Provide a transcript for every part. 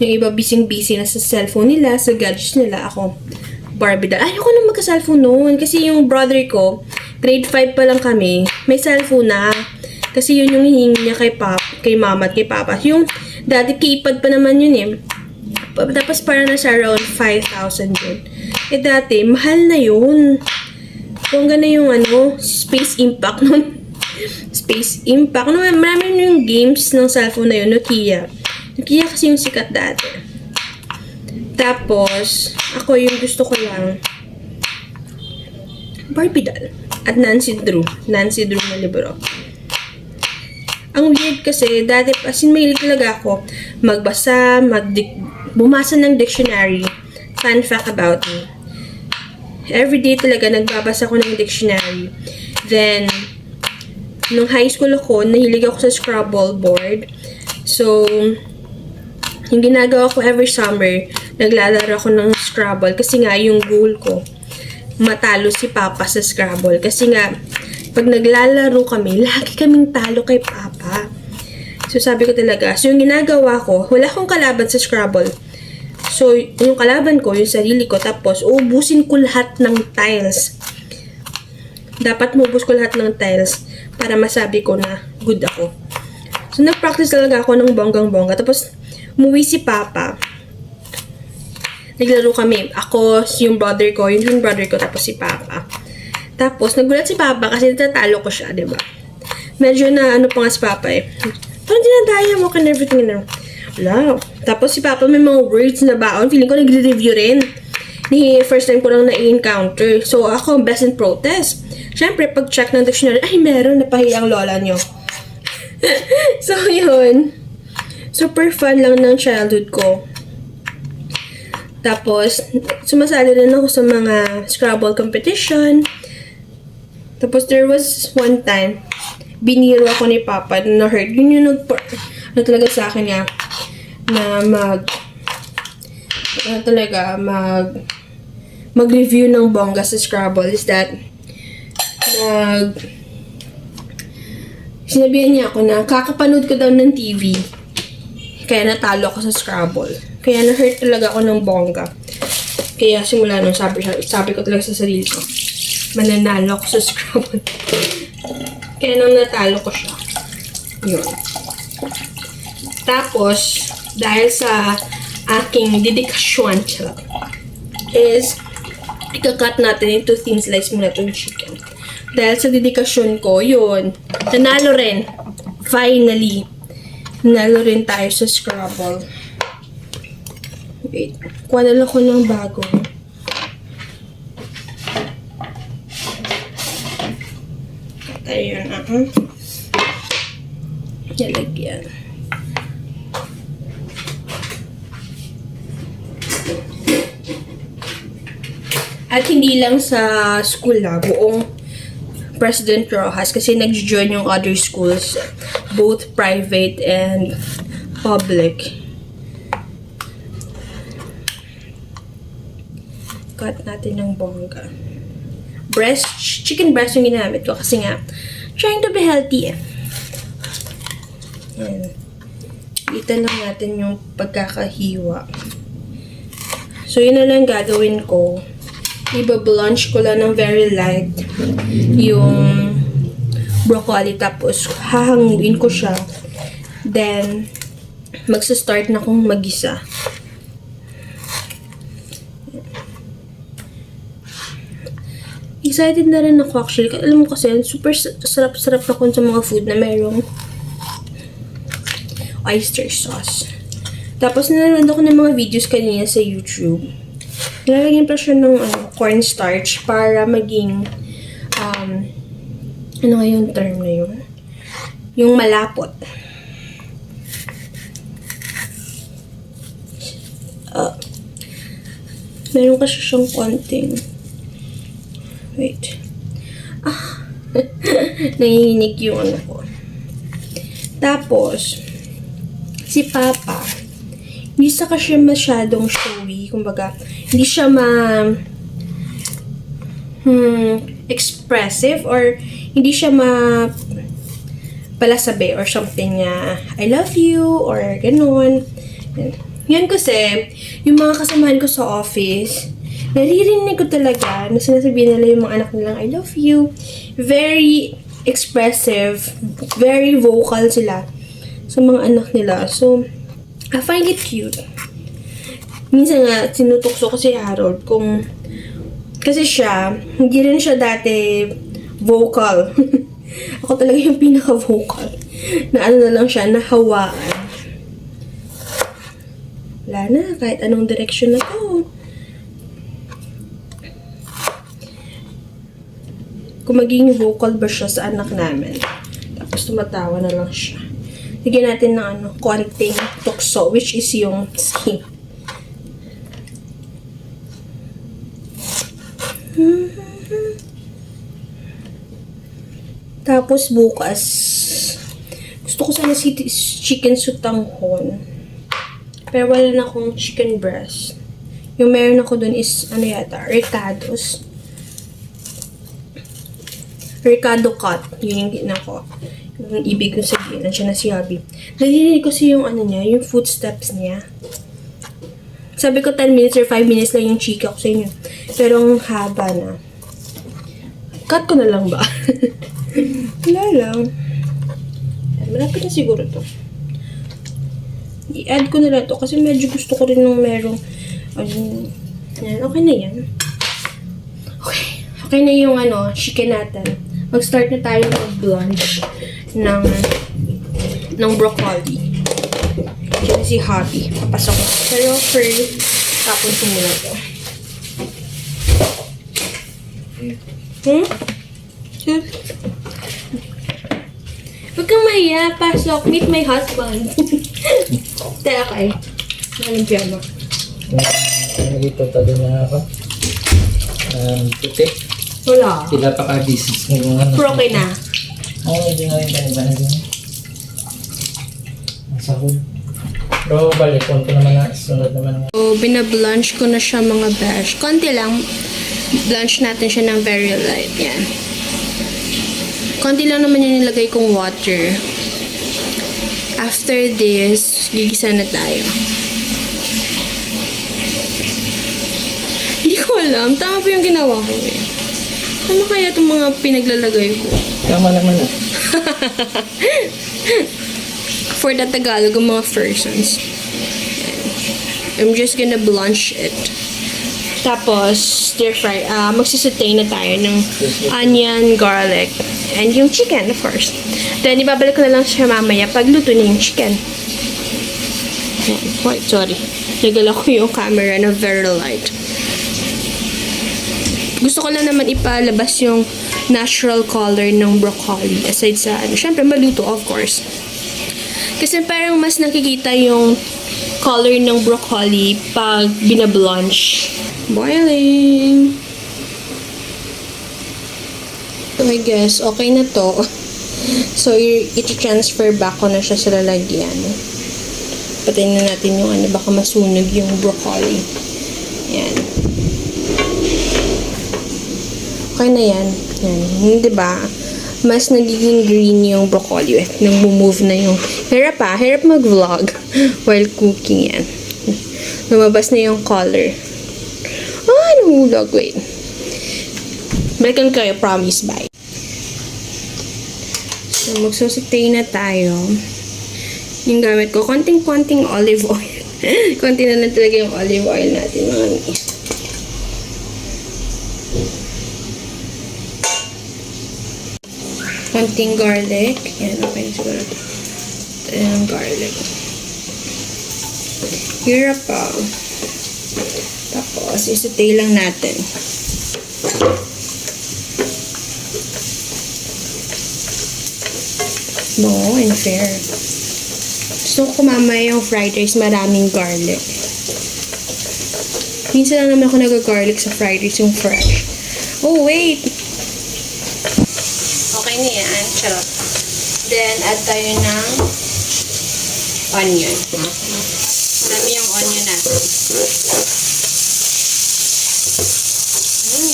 Yung iba busy-busy na sa cellphone nila, sa gadgets nila. Ako, Barbie doll. Ayoko na magka-cellphone noon. Kasi yung brother ko, grade 5 pa lang kami, may cellphone na. Kasi yun yung hihingi niya kay mama at kay papa. Yung dati keypad pa naman yun eh. Tapos parang nasa around 5,000 yun. Eh dati, mahal na yun. Kung gano'n yung Space Impact nun. Space Impact. Marami yung games ng cellphone na yun, Nokia. Nokia kasi yung sikat dati. Tapos, ako yung gusto ko lang, Barbie doll. At Nancy Drew. Nancy Drew na libro. Ang weird kasi, dati, as in, mahilig talaga ako magbasa, bumasa ng dictionary. Fun fact about me. Everyday talaga, nagbabasa ko ng dictionary. Then, nung high school ako, nahilig ako sa Scrabble board. So, yung ginagawa ko every summer, naglalaro ako ng Scrabble. Kasi nga, yung goal ko, matalo si Papa sa Scrabble. Kasi nga, pag naglalaro kami, lagi kaming talo kay Papa. So, sabi ko talaga, so yung ginagawa ko, wala akong kalaban sa Scrabble. So, yung kalaban ko, yung sarili ko, tapos, uubusin ko lahat ng tiles. Dapat maubos ko lahat ng tiles para masabi ko na good ako. So, nag-practice talaga ako ng bonggang-bongga. Tapos, umuwi si Papa. Naglaro kami. Ako, yung brother ko, yung brother ko, tapos si Papa. Tapos, nagulat si Papa kasi natatalo ko siya, diba? Medyo na, pa nga si Papa eh. Parang dinadaya mo and everything. Wala. Tapos si Papa may mga words na baon. Feeling ko nagre-review rin. First time ko lang na-encounter. So, ako, best in protest. Siyempre, pag-check ng dictionary, ay, meron, napahiya ang lola nyo. So, yun. Super fun lang ng childhood ko. Tapos, sumasali rin ako sa mga Scrabble competition. Tapos, there was one time, biniro ako ni Papa na hurt. Yun yung talaga sa akin nga, na mag-review ng bongga sa Scrabble is that sinabihan niya ako na kakapanood ko daw ng TV kaya natalo ako sa Scrabble. Kaya na-hurt talaga ako ng bongga. Kaya simula nung sabi ko talaga sa sarili ko, mananalo ako sa Scrabble. Kaya nung natalo ko siya. Yun. Tapos, dahil sa aking dedikasyon is ika-cut natin into thin slice muna itong chicken. Dahil sa dedikasyon ko, yun, nanalo rin. Finally, nanalo rin tayo sa Scrabble. Wait, kuha na lang ko ng bago. Ayun, nalagyan. At hindi lang sa school buong President Roxas kasi nag-join yung other schools, both private and public. Cut natin ng bongga. Chicken breast yung ginamit ko kasi nga, trying to be healthy. Yan. Itan lang natin yung pagkakahiwa. So, yun na lang gagawin ko. Iba-blanch ko lang ng very light yung broccoli. Tapos, hahanguin ko siya. Then, magsa-start na akong magisa. Excited na rin ako actually. Alam mo kasi, super sarap-sarap ako sa mga food na mayroong oyster sauce. Tapos, nanonood ako ng mga videos kanina sa YouTube. Nilalagyan pa siya ng cornstarch para maging ano nga yung term na yun? Yung malapot. Meron kasi siyang konting wait. Nanginginig yung ano ko. Tapos, si Papa, hindi sa kasi masyadong showy. Kumbaga, hindi siya expressive or hindi siya palasabi or something niya, I love you or ganun. Yan kasi, yung mga kasamahan ko sa office, naririnig ko talaga na sinasabihin nila yung mga anak nilang, I love you. Very expressive, very vocal sila sa mga anak nila. So, I find it cute. Minsan nga, sinutukso ko si Harold kung, kasi siya, hindi rin siya dati vocal. Ako talaga yung pinaka-vocal. Na ano na lang siya, nahawaan. Wala na, kahit anong direction na to. Kung maging vocal ba siya sa anak namin. Tapos tumatawa na lang siya. Bigyan natin ng konting tukso, which is yung skin. Tapos bukas, gusto ko sana si chicken sutanghon. Pero wala na akong chicken breast. Yung meron ako dun is, ano yata, ricados. Ricado cut. Yun yung gina ko. Yung ibig kong sabihin. Nandiyan na si Abby. Narinig ko yung ano niya, yung footsteps niya. Sabi ko 10 minutes or 5 minutes lang yung chika ko sa inyo. Pero ang haba na. Cut ko na lang ba? Wala lang. Malapit na siguro to. I-add ko na lang to kasi medyo gusto ko rin nung merong yan, okay na yan. Okay. Okay na yung chicken natin. Mag-start na tayo mag-blanch ng broccoli. Diyan si Hobby. Papasok ko. Pero first, tapon ko muna to. Sure. Huwag kang mahiya. Pasok. Meet my husband. Teka kay. Anong piyano? Nalito tayo na ako. Puti. Wala. Sila pa ka-business mo. Pero okay na. Oo, medyo na rin kanina na din. Masahod. Pero balikon ko naman na. Sunod naman nga. So, binablanch ko na siya mga bash. Konti lang. Blanch natin siya ng very light. Yan. Konti lang naman yung nilagay kong water. After this, gigisa na tayo. Hindi ko alam. Tama pa yung ginawa ko eh. Tama kaya itong mga pinaglalagay ko? Tama naman na. For the Tagalog, ang mga persons. I'm just gonna blanch it. Tapos, stir fry. Magsisatay na tayo ng onion, garlic, and yung chicken, of course. Then, ibabalik ko na lang siya mamaya pag luto na yung chicken. Wait, sorry. Nagala ko yung camera na very light. Gusto ko lang naman ipalabas yung natural color ng broccoli. Aside sa, syempre, maluto, of course. Kasi parang mas nakikita yung color ng broccoli pag binablanch. Boiling! So, I guess, okay na to. So, i-transfer back ko na siya sa lalagyan. Patayin na natin yung baka masunog yung broccoli. Yan. Okay na yan. Yan. Diba? Mas nagiging green yung broccoli. Nang move na yung... Hirap mag-vlog while cooking yan. Lumabas na yung color. Nahulog. Wait. Balikan kayo. Promise. Bye. So, magsusutay na tayo. Yung gamit ko, konting-konting olive oil. Konti na lang talaga yung olive oil natin. Konting garlic. Yan, okay na siguro. Ito yung garlic. Hirap pa. Tapos, isutay lang natin. No, unfair. Gusto ko mamaya yung fried rice, maraming garlic. Minsan lang naman ako nag-garlic sa fried rice, yung fresh. Oh, wait! Okay na yan. Charot. Then, add tayo ng onion. Marami yung onion natin.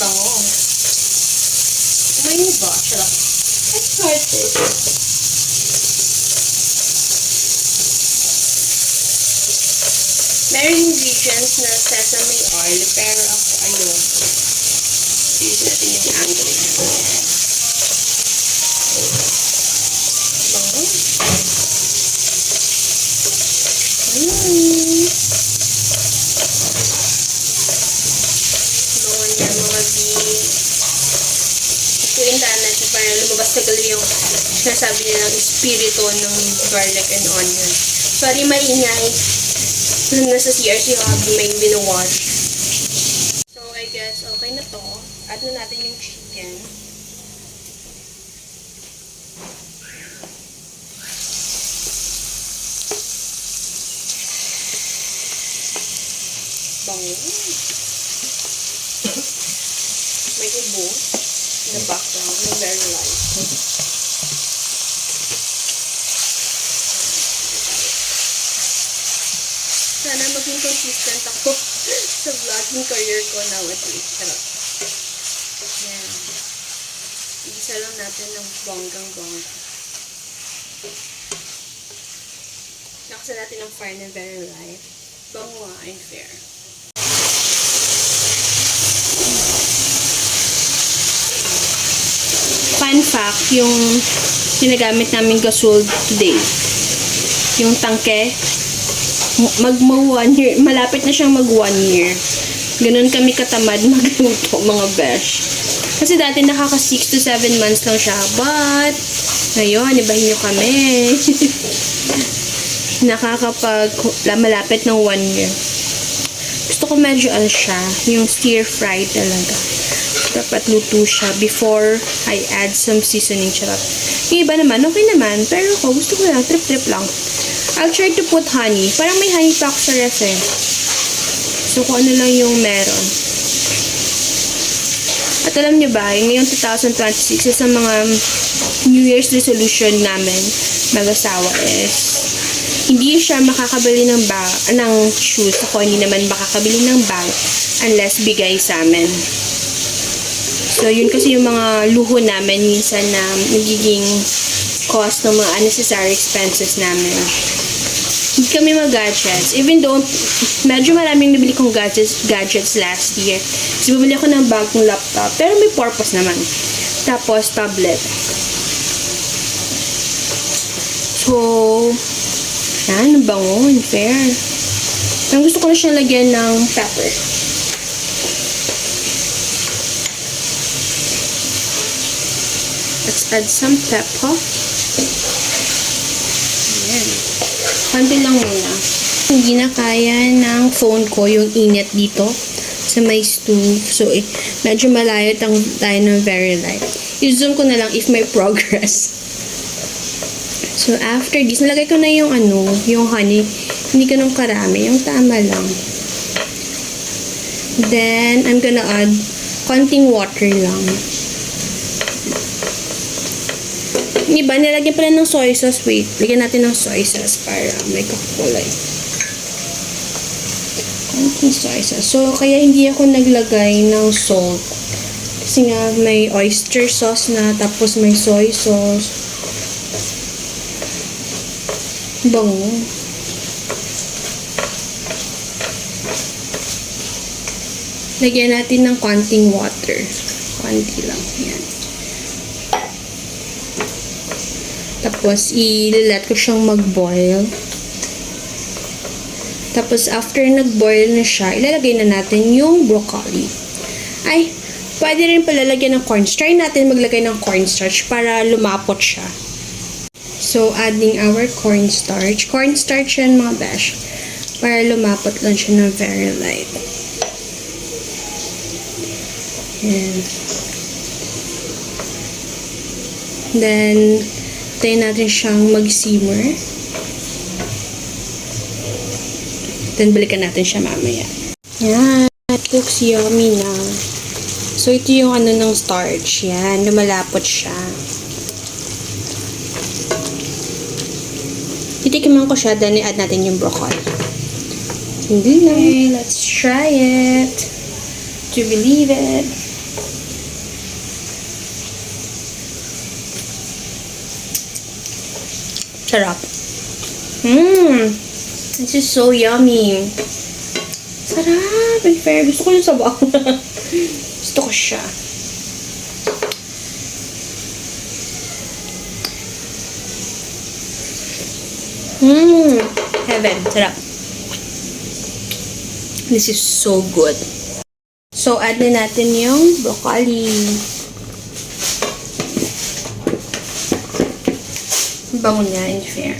Bango. May niba. Charot. Let's start this. Meron ingredients na sesame oil, pero ako ayoko. Use natin yung angry. Bango. Bango niya mga beans. Puintahan natin para lumabas tagal yung sinasabi nilang espiritu ng garlic and onion. Sorry, maingay. Nasa CRC hub, may binawash. So, I guess, okay na to. Add na natin yung chicken. Bango. May ubo in the background na very light. Sana maging consistent ako sa vlogging career ko nowadays. Charot. Yan. Isa lang natin ng bonggang-bongga. Nakasan natin ng fire na very light. Bango and fair. Fun fact, yung ginagamit namin gasol today, yung tangke, mag-1 year, malapit na siyang mag-1 year. Ganun kami katamad magluto, mga besh. Kasi dati nakaka 6 to 7 months lang siya. But, ngayon, ibahin nyo kami. Malapit ng 1 year. Gusto ko medyo siya, yung stir-fry talaga. Dapat luto siya before I add some seasoning. Charot. Yung iba naman, okay naman. Pero ako, gusto ko lang, trip-trip lang. I'll try to put honey. Parang may honey pack sa ref eh. So, kung ano lang yung meron. At alam niyo ba, ngayong 2026, sa mga New Year's resolution namin, mag-asawa is, hindi siya makakabili ng shoes. Ako, hindi naman makakabili ng bag unless bigay sa amin. So, yun kasi yung mga luho namin minsan na nagiging cost ng mga unnecessary expenses namin. Hindi kami mag-gadgets. Even though, medyo maraming nabili kong gadgets last year. Kasi bumili ako ng bagong laptop. Pero may purpose naman. Tapos, tablet. So, yan, bango, fair. Ang gusto ko na siyang lagyan ng pepper. Let's add some pepper. Ayan. Konti lang muna. Hindi na kaya ng phone ko yung init dito sa may stove. So, medyo malayo tayo ng very light. I-zoom ko na lang if may progress. So, after this, nalagay ko na yung yung honey. Hindi ganun karami. Yung tama lang. Then, I'm gonna add konting water lang. Yung iba, nilagyan pala ng soy sauce. Wait, lagyan natin ng soy sauce para may kakulay. Konting soy sauce. So, kaya hindi ako naglagay ng salt. Kasi nga, may oyster sauce na, tapos may soy sauce. Bango. Lagyan natin ng konting water. Konti lang. Yan. Tapos, i-let ko siyang mag-boil. Tapos, after nag-boil na siya, ilalagay na natin yung broccoli. Ay, pwede rin pala lagyan ng cornstarch. Try natin maglagay ng cornstarch para lumapot siya. So, adding our cornstarch. Cornstarch yan, mga besh. Para lumapot lang siya ng very light. Yan. Then, tayo natin siyang mag-simmer. Then, balikan natin siya mamaya. Yan. It looks yummy na. So, ito yung ng starch. Yan. Lumalapot siya. Titikiman ko siya, then i-add natin yung broccoli. Hindi na. Okay, let's try it. To believe it. Sarap. This is so yummy. Sarap! And fair. Gusto ko yung sabaw. Gusto ko siya. Heaven. Sarap. This is so good. So, add na natin yung broccoli. Bango niya, in fair.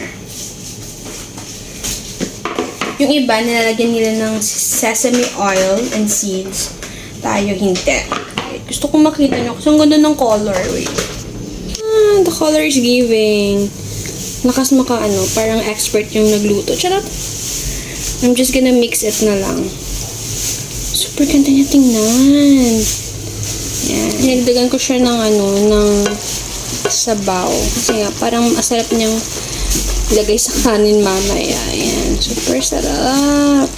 Yung iba, nilalagyan nila ng sesame oil and seeds. Tayo, hindi. Gusto kong makita nyo kasi ang ganda ng color. Wait. The color is giving. Lakas parang expert yung nagluto. Charot! I'm just gonna mix it na lang. Super ganda niya tingnan. Yan. Hinagdagan ko siya ng ng sabaw. Kasi nga, parang masarap niyang lagay sa kanin mamaya. Ayan. Super sarap.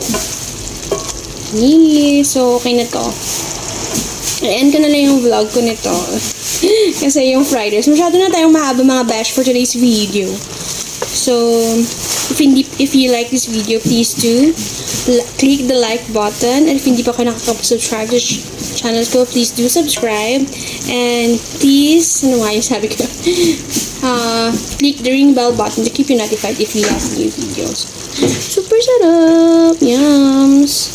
Yee. So, okay na to. I-end ko na lang yung vlog ko nito. Kasi yung fried rice. Masyado na tayong mahaba mga bash for today's video. So, if you like this video, please do click the like button. And if hindi pa kayo nakaka-subscribe to channel ko, please do subscribe. And please, sabi ko, click the ring bell button to keep you notified if we have new videos. Super sarap! Yums!